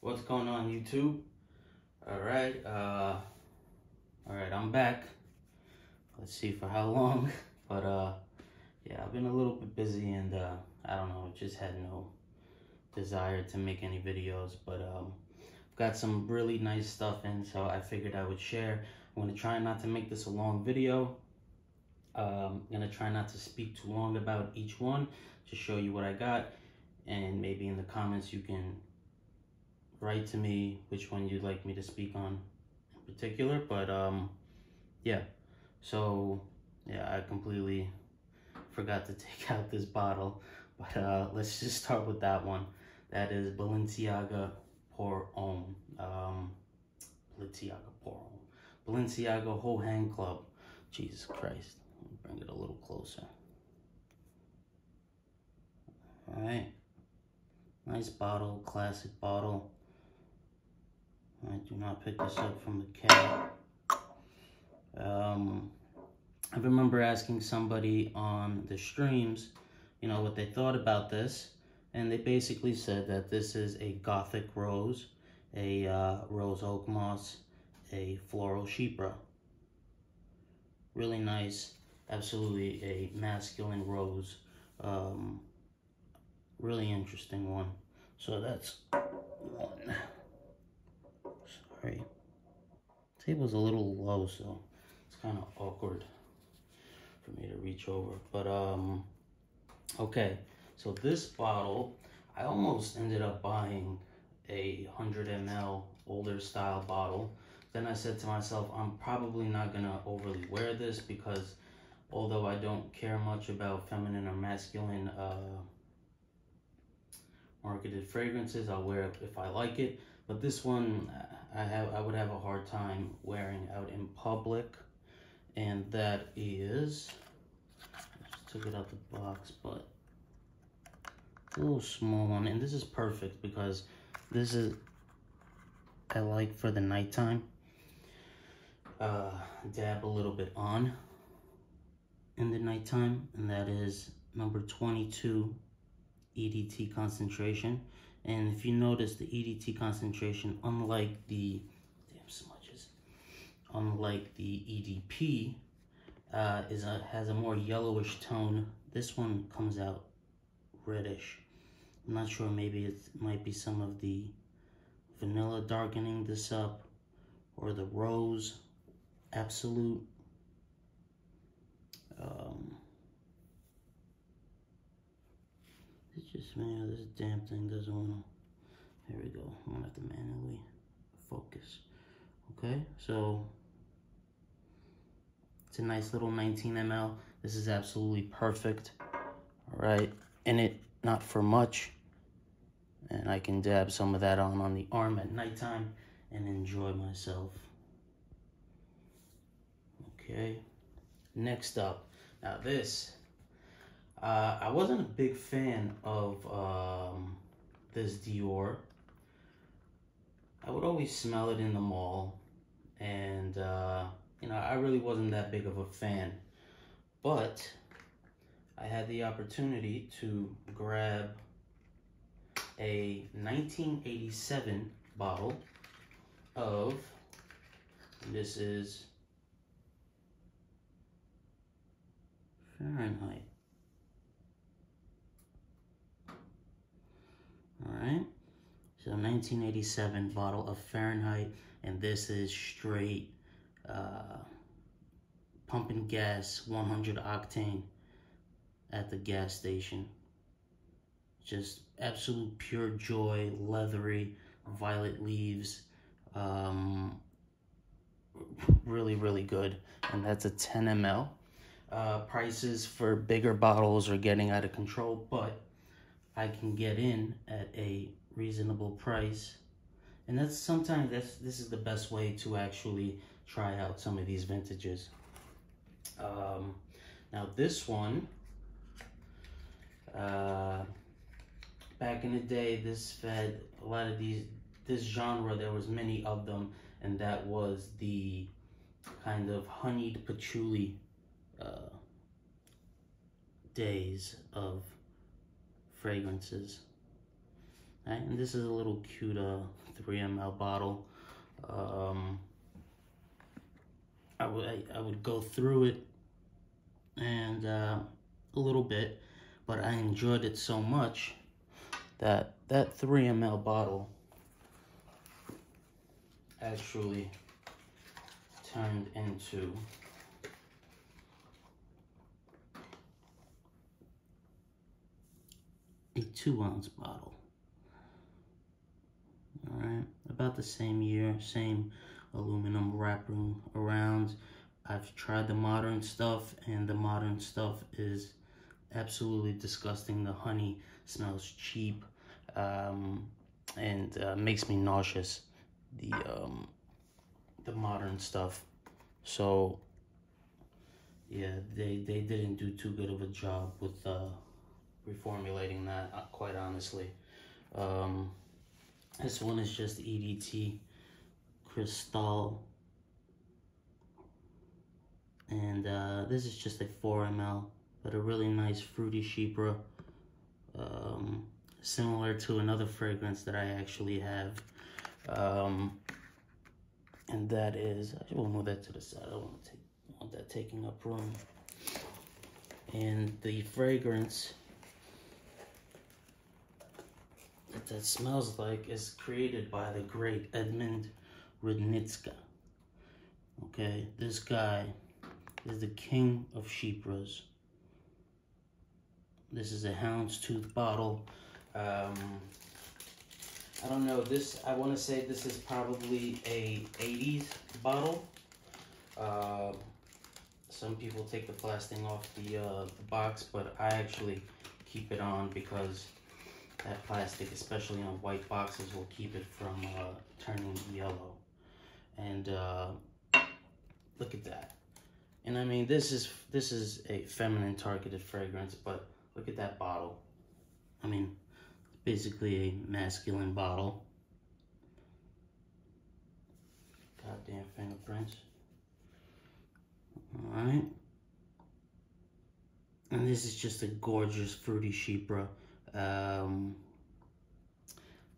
What's going on, YouTube? All right, I'm back. Let's see for how long, but yeah, I've been a little bit busy, and I don't know, just had no desire to make any videos, but I've got some really nice stuff in, so I figured I would share. I'm gonna try not to make this a long video. I'm gonna try not to speak too long about each one, just show you what I got, and maybe in the comments you can write to me which one you'd like me to speak on in particular. But yeah, so yeah, I completely forgot to take out this bottle, but let's just start with that one. That is Balenciaga Pour Homme. Balenciaga Whole Hand Club. Jesus Christ, let me bring it a little closer. All right, nice bottle, classic bottle. I do not pick this up from the can. I remember asking somebody on the streams, you know, what they thought about this, and they basically said that this is a gothic rose, a rose oak moss, a floral chypre. Really nice, absolutely a masculine rose. Really interesting one. So that's one. Sorry, table's a little low, so it's kind of awkward for me to reach over. But okay, so this bottle, I almost ended up buying a 100 ml older style bottle. Then I said to myself, I'm probably not gonna overly wear this, because although I don't care much about feminine or masculine marketed fragrances, I'll wear it if I like it. But this one, I would have a hard time wearing out in public, and that is, I just took it out the box, but a little small one, and this is perfect because this is, I like for the nighttime, dab a little bit on in the nighttime, and that is number 22 EDT concentration. And if you notice, the EDT concentration, unlike the EDP, has a more yellowish tone. This one comes out reddish. I'm not sure, maybe it might be some of the vanilla darkening this up, or the rose absolute. It's just, man, this damn thing doesn't want to. Here we go. I'm gonna have to manually focus. Okay, so it's a nice little 19 ml. This is absolutely perfect. All right, in it, not for much, and I can dab some of that on the arm at nighttime and enjoy myself. Okay, next up, now this, I wasn't a big fan of this Dior. I would always smell it in the mall, and you know, I really wasn't that big of a fan. But I had the opportunity to grab a 1987 bottle of, this is Fahrenheit. All right, so 1987 bottle of Fahrenheit, and this is straight pumping gas, 100 octane at the gas station. Just absolute pure joy, leathery, violet leaves. Really, really good. And that's a 10 ml. Prices for bigger bottles are getting out of control, but I can get in at a reasonable price. And that's sometimes, this is the best way to actually try out some of these vintages. Now this one, back in the day, this fed a lot of this genre, there was many of them, and that was the kind of honeyed patchouli days of fragrances. Right? And this is a little cute 3 ml bottle. I would go through it and a little bit, but I enjoyed it so much that 3 ml bottle actually turned into a 2-ounce bottle. All right, about the same year, same aluminum wrapping around. I've tried the modern stuff, and the modern stuff is absolutely disgusting. The honey smells cheap, and makes me nauseous. The modern stuff. So yeah, they didn't do too good of a job with reformulating that, quite honestly. This one is just EDT Crystal, and this is just a 4 ml, but a really nice fruity chypre, similar to another fragrance that I actually have, and that is, I will move that to the side. I don't want that taking up room. And the fragrance that smells like is created by the great Edmund Rudnitska. Okay, this guy is the king of chypres. This is a houndstooth bottle. I don't know, this, I want to say this is probably a 80s bottle. Some people take the plastic off the box, but I actually keep it on because that plastic, especially on white boxes, will keep it from turning yellow. And look at that. And I mean, this is a feminine targeted fragrance, but look at that bottle. I mean, basically a masculine bottle. Goddamn fingerprints. All right. And this is just a gorgeous fruity chypre.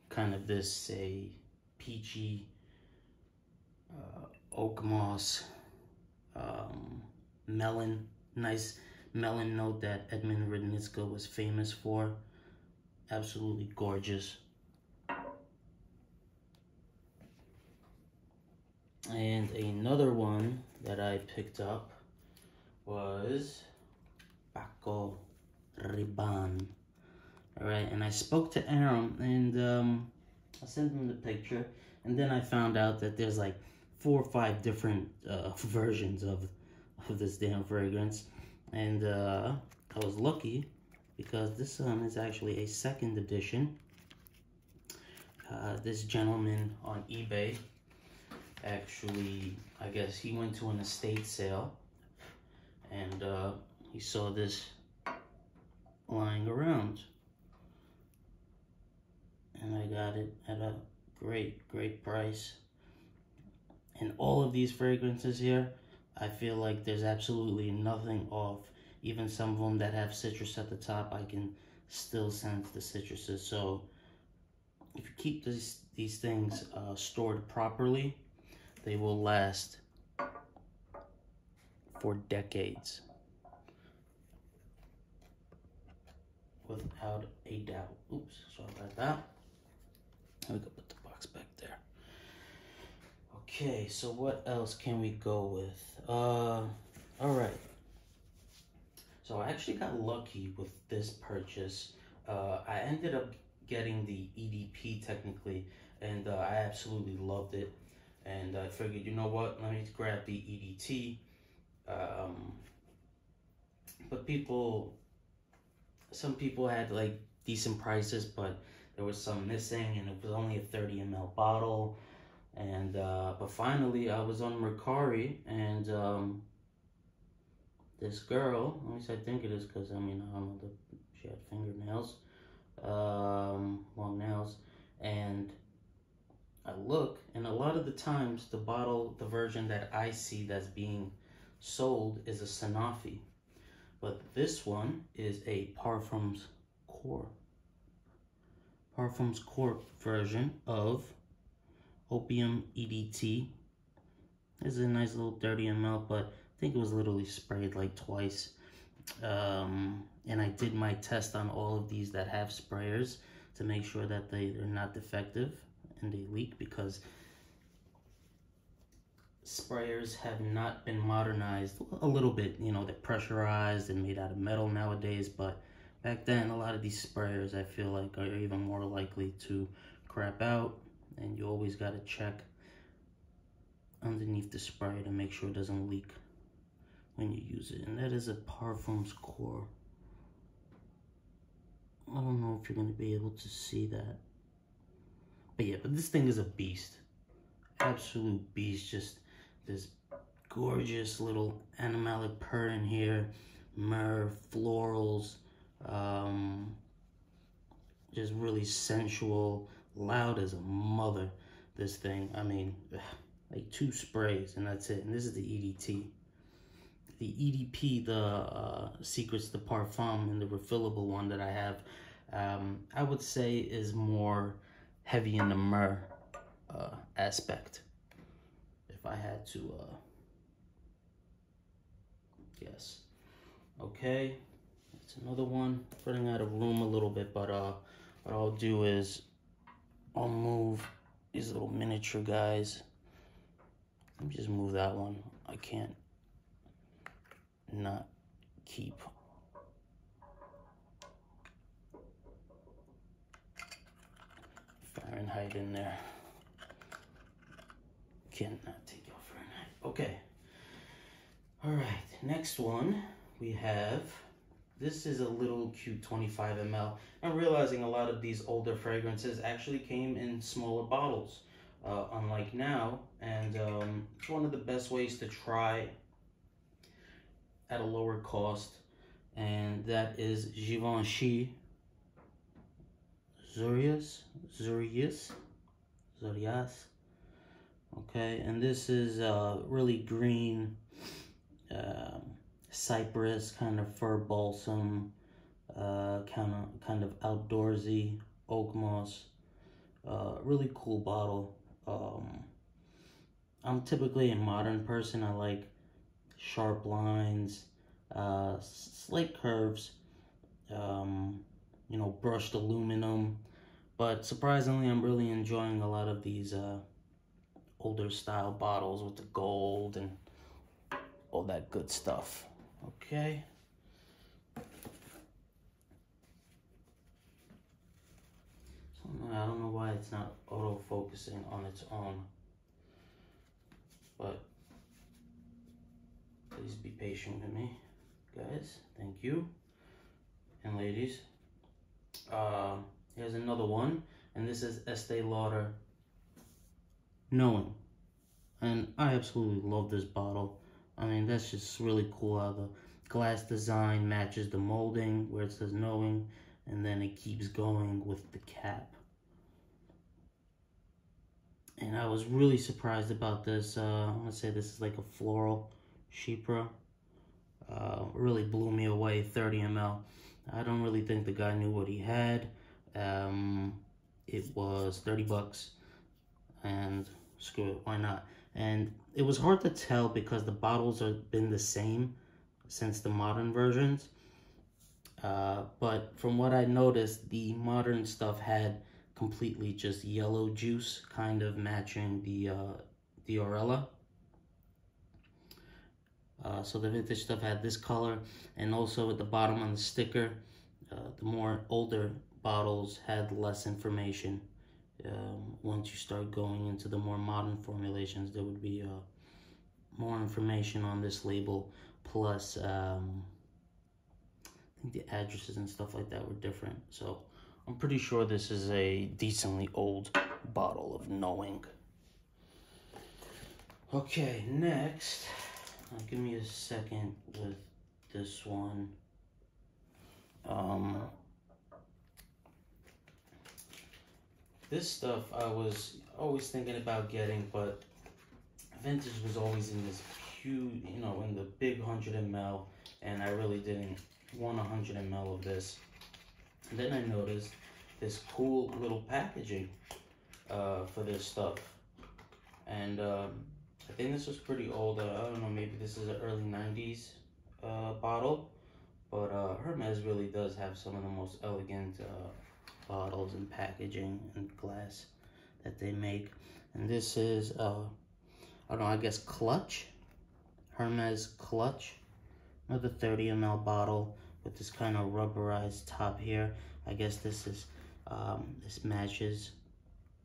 Kind of this a peachy oak moss, melon, nice melon note that Edmund Rudnitska was famous for. Absolutely gorgeous. And another one that I picked up was Paco Rabanne. Alright, and I spoke to Aaron, and I sent him the picture, and then I found out that there's like 4 or 5 different versions of this damn fragrance. And I was lucky because this one is actually a 2nd edition. This gentleman on eBay, actually, I guess he went to an estate sale, and he saw this lying around, and I got it at a great price. And all of these fragrances here, I feel like there's absolutely nothing off. Even some of them that have citrus at the top, I can still sense the citruses. So if you keep these things stored properly, they will last for decades, without a doubt. Oops, sorry about that. We can put the box back there. Okay, so what else can we go with? All right. So I actually got lucky with this purchase. I ended up getting the EDP technically, and I absolutely loved it. And I figured, you know what, let me grab the EDT. But some people had like decent prices, but there was some missing, and it was only a 30 ml bottle. And but finally I was on Mercari, and this girl, at least I think it is, because I mean, I don't know, she had fingernails, long nails, and I look, and a lot of the times the bottle, the version that I see that's being sold is a Sanofi, but this one is a Parfums Core. Parfum's Corp version of Opium EDT. This is a nice little 30 ml, but I think it was literally sprayed like twice. And I did my test on all of these that have sprayers to make sure that they're not defective and they leak, because sprayers have not been modernized a little bit. You know, they're pressurized and made out of metal nowadays, but back then a lot of these sprayers I feel like are even more likely to crap out, and you always got to check underneath the spray to make sure it doesn't leak when you use it. And that is a Parfum's Core. I don't know if you're going to be able to see that, but yeah, but this thing is a beast, absolute beast. Just this gorgeous little animalic purr in here, myrrh, florals, just really sensual, loud as a mother. This thing, I mean, like 2 sprays and that's it. And this is the EDT. The EDP, the Secrets de Parfum, and the refillable one that I have, I would say is more heavy in the myrrh aspect, if I had to guess. Okay, that's another one. Running out of room a little bit, but what I'll do is I'll move these little miniature guys. Let me just move that one. I can't not keep Fahrenheit in there. Can't not take out Fahrenheit. Okay. All right. Next one we have. This is a little cute 25 ml. I'm realizing a lot of these older fragrances actually came in smaller bottles, unlike now, and it's one of the best ways to try at a lower cost, and that is Givenchy Zurias. Okay, and this is really green, cypress, kind of fir balsam, kind of outdoorsy, oak moss. Really cool bottle. I'm typically a modern person. I like sharp lines, slight curves, you know, brushed aluminum. But surprisingly, I'm really enjoying a lot of these older style bottles with the gold and all that good stuff. Okay. So I don't know why it's not auto-focusing on its own, but please be patient with me, guys. Thank you. And ladies, here's another one, and this is Estee Lauder Knowing. And I absolutely love this bottle. I mean, that's just really cool how the glass design matches the molding where it says Knowing, and then it keeps going with the cap. And I was really surprised about this. I want to say this is like a floral chypre. Really blew me away. 30 ml. I don't really think the guy knew what he had. It was 30 bucks, and screw it, why not? And it was hard to tell because the bottles have been the same since the modern versions. But from what I noticed, the modern stuff had completely just yellow juice, kind of matching the Diorella. So the vintage stuff had this color, and also at the bottom on the sticker, the more older bottles had less information. Once you start going into the more modern formulations, there would be more information on this label, plus I think the addresses and stuff like that were different. So I'm pretty sure this is a decently old bottle of Knowing. Okay, next, give me a second with this one. This stuff I was always thinking about getting, but vintage was always in this huge, you know, in the big 100 ml, and I really didn't want 100 ml of this. And then I noticed this cool little packaging for this stuff. And I think this was pretty old. I don't know, maybe this is an early 90s bottle. But Hermes really does have some of the most elegant bottles and packaging and glass that they make. And this is, I don't know, I guess Clutch. Hermes Clutch. Another 30 ml bottle with this kind of rubberized top here. I guess this is, this matches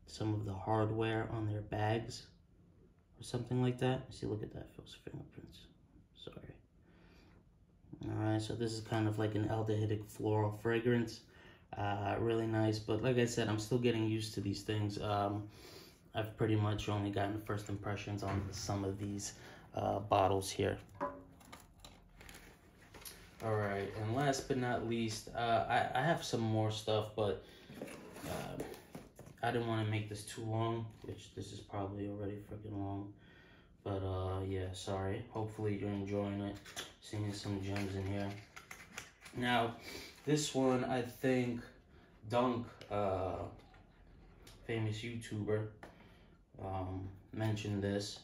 some of the hardware on their bags or something like that. See, look at that, Phil's fingerprints. Sorry. Alright, so this is kind of like an aldehydic floral fragrance. Really nice, but like I said, I'm still getting used to these things. I've pretty much only gotten first impressions on some of these bottles here. Alright, and last but not least, I have some more stuff, but I didn't want to make this too long, which this is probably already freaking long. But yeah, sorry. Hopefully you're enjoying it, seeing some gems in here. Now, this one, I think Dunk, famous YouTuber, mentioned this.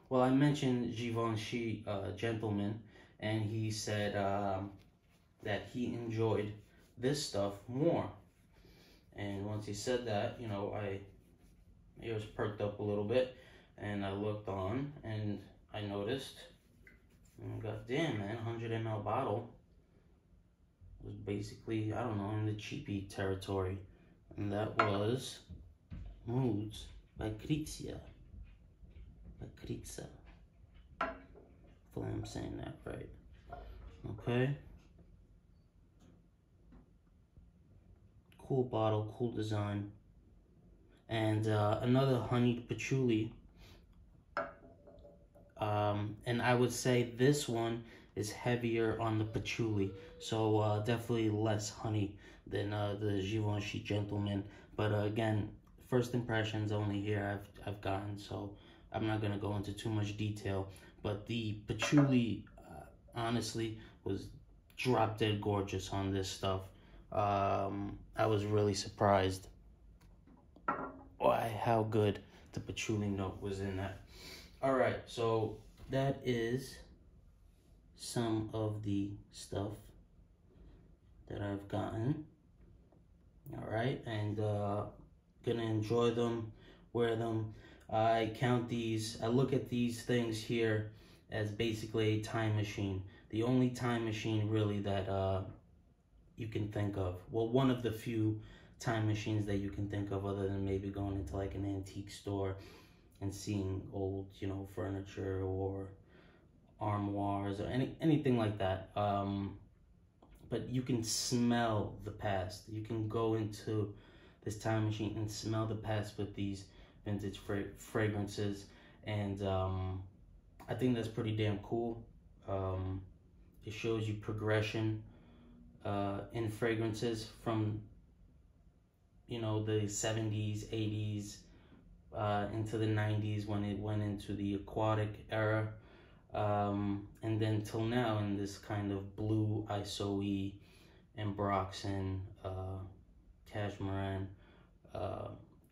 Well, I mentioned Givenchy Gentleman, and he said that he enjoyed this stuff more. And once he said that, you know, my ears perked up a little bit, and I looked on, and I noticed, god damn, man, 100 ml bottle was basically, I don't know, in the cheapy territory. And that was Moods by Krizia. Hopefully I'm saying that right. Okay. Cool bottle, cool design. And another honeyed patchouli. And I would say this one is heavier on the patchouli. So definitely less honey than the Givenchy Gentleman. But again, first impressions only here I've gotten, so I'm not gonna go into too much detail. But the patchouli, honestly, was drop dead gorgeous on this stuff. I was really surprised by how good the patchouli note was in that. All right, so that is some of the stuff that I've gotten. All right, and gonna enjoy them, wear them. I count these, I look at these things here as basically a time machine. The only time machine really that you can think of. Well, one of the few time machines that you can think of, other than maybe going into like an antique store and seeing old, you know, furniture or armoires or anything like that. But you can smell the past. You can go into this time machine and smell the past with these vintage fragrances, and I think that's pretty damn cool. It shows you progression in fragrances from, you know, the 70s, 80s, into the 90s when it went into the aquatic era, and then till now in this kind of blue ISO-y, Ambroxan, Cashmeran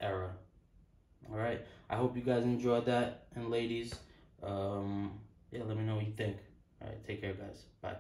era. All right, I hope you guys enjoyed that, and ladies, yeah, let me know what you think. All right, take care, guys. Bye.